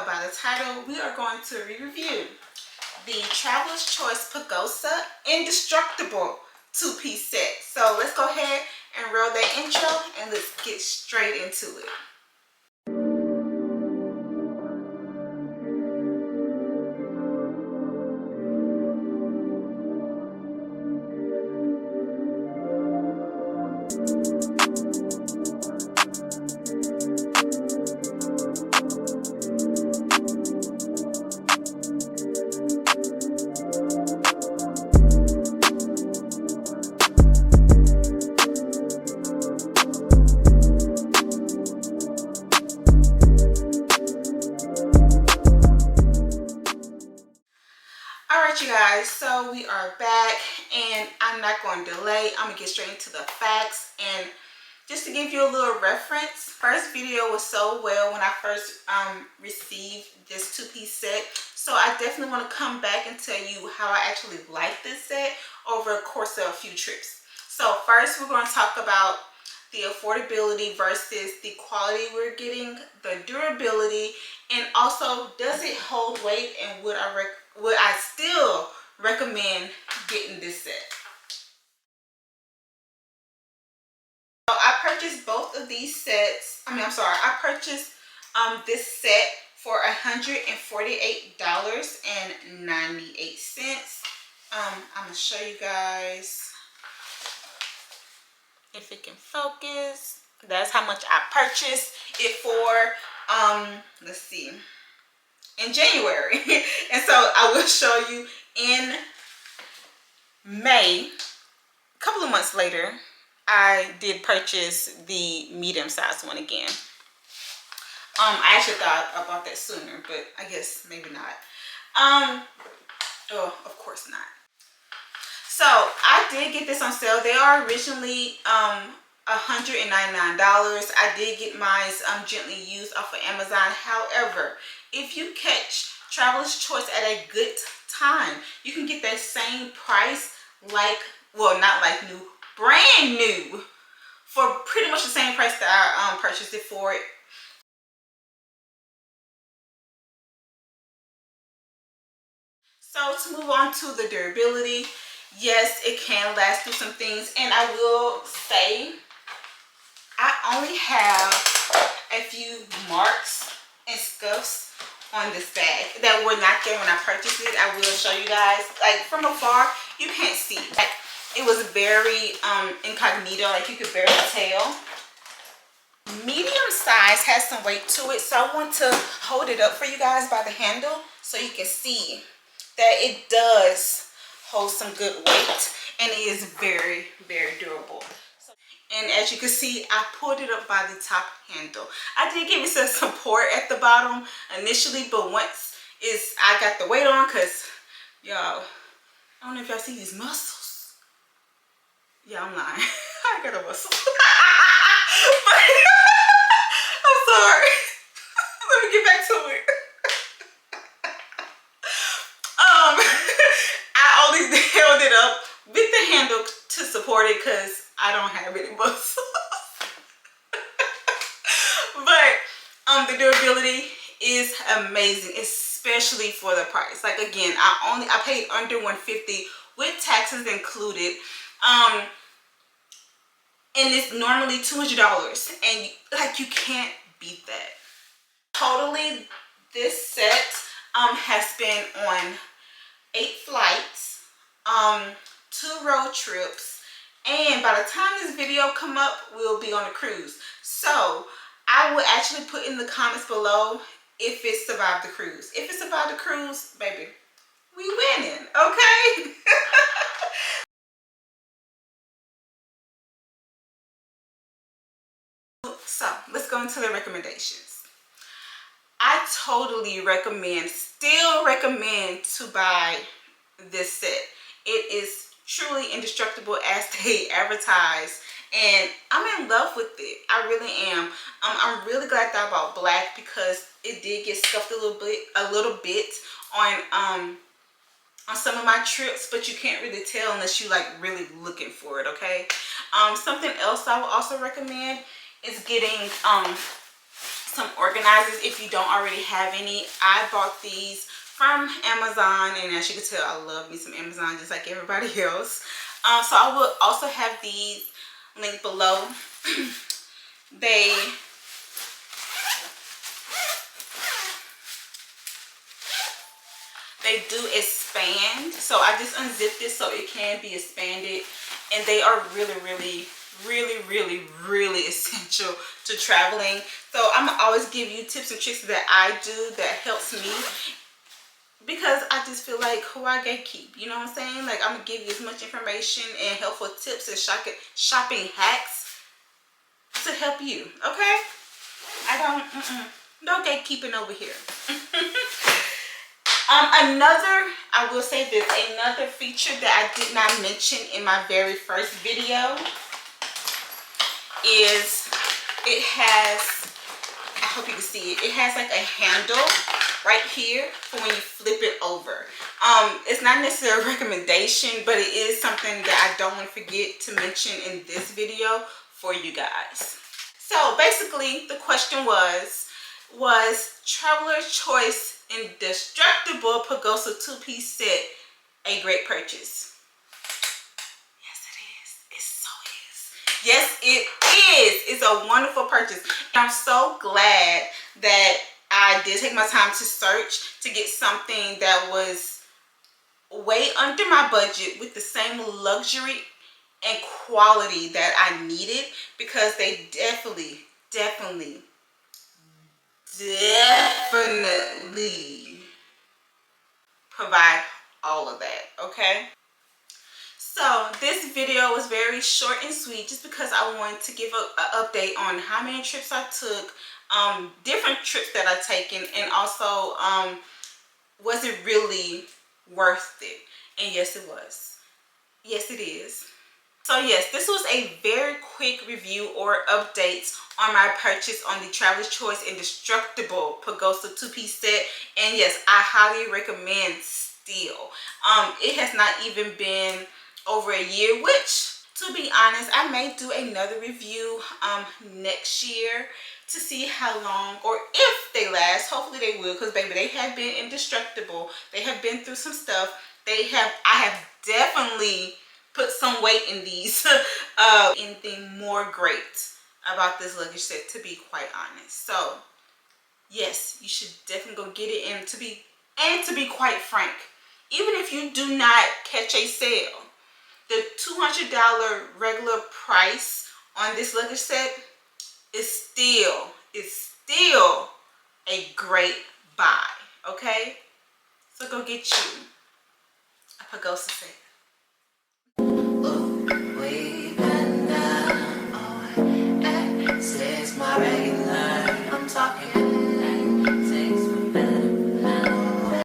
by the title, we are going to review the Traveler's Choice Pagosa Indestructible two-piece set. So let's go ahead and roll that intro and let's get straight into it. Alright you guys, so we are back and I'm not going to delay. I'm going to get straight into the facts. And just to give you a little reference, first video was so well when I first received this two-piece set. So I definitely want to come back and tell you how I actually like this set over a course of a few trips. So first we're going to talk about the affordability versus the quality we're getting, the durability, and also does it hold weight, and would I still recommend getting this set. So I purchased both of these sets. I purchased this set for $148.98. I'm gonna show you guys if it can focus. That's how much I purchased it for. Let's see, in January. And so I will show you in May, a couple of months later, I did purchase the medium sized one again. I actually thought I bought that sooner, but I guess maybe not. Oh, of course not. So I did get this on sale. They are originally $199. I did get mine gently used off of Amazon. However, if you catch Traveler's Choice at a good time, you can get that same price, like, well, not like new, brand new, for pretty much the same price that I purchased it for. So to move on to the durability, yes, it can last through some things, and I will say I only have a few marks and scuffs on this bag that were not there when I purchased it. I will show you guys. Like from afar, you can't see. Like it was very incognito, like you could barely tell. Medium size has some weight to it, so I want to hold it up for you guys by the handle so you can see that it does hold some good weight, and it is very, very durable. And as you can see, I pulled it up by the top handle. I did give it some support at the bottom initially, but once I got the weight on, because y'all, I don't know if y'all see these muscles. Yeah, I'm lying. I got a muscle. I'm sorry. Let me get back to it. I only held it up with the handle to support it because I don't have any muscles. But the durability is amazing, especially for the price. Like again, I paid under $150 with taxes included. And it's normally $200, and like you can't beat that. Totally, this set has been on 8 flights, 2 road trips, and by the time this video come up, we'll be on a cruise. So I will actually put in the comments below if it survived the cruise. If it survived the cruise, baby, we winning, okay? So let's go into the recommendations. I totally still recommend to buy this set. It is truly indestructible as they advertise, and I'm in love with it. I really am. I'm really glad that I bought black because it did get scuffed a little bit on some of my trips, but you can't really tell unless you like really looking for it. Okay. Something else I will also recommend is getting some organizers if you don't already have any. I bought these from Amazon, and as you can tell, I love me some Amazon just like everybody else. So I will also have these linked below. They do expand, so I just unzipped it so it can be expanded, and they are really essential to traveling. So I'm gonna always give you tips and tricks that I do that helps me, because I just feel like who I gatekeep, you know what I'm saying? Like, I'm gonna give you as much information and helpful tips and shopping hacks to help you, okay? I don't no gatekeeping over here. I will say this, another feature that I did not mention in my very first video is it has, I hope you can see it, it has like a handle right here for when you flip it over. It's not necessarily a recommendation, but it is something that I don't want to forget to mention in this video for you guys. So basically the question was Traveler's Choice Indestructible Pagosa 2-piece set a great purchase? Yes, it is. It so is. Yes, it is. It's a wonderful purchase. And I'm so glad that I did take my time to search to get something that was way under my budget with the same luxury and quality that I needed, because they definitely provide all of that, okay? So this video was very short and sweet, just because I wanted to give an update on how many trips I took, different trips that I've taken, and also was it really worth it? And yes, it was. Yes, it is. So yes, this was a very quick review or update on my purchase on the Traveler's Choice Indestructible Pagosa 2-piece set. And yes, I highly recommend still. It has not even been over a year, which, to be honest, I may do another review next year to see how long, or if they last. Hopefully they will, because baby, they have been indestructible. They have been through some stuff. I have definitely put some weight in these. Anything more great about this luggage set, to be quite honest. So yes, you should definitely go get it. And to be quite frank, even if you do not catch a sale, the $200 regular price on this luggage set is still a great buy, okay? So go get you a Pagosa set.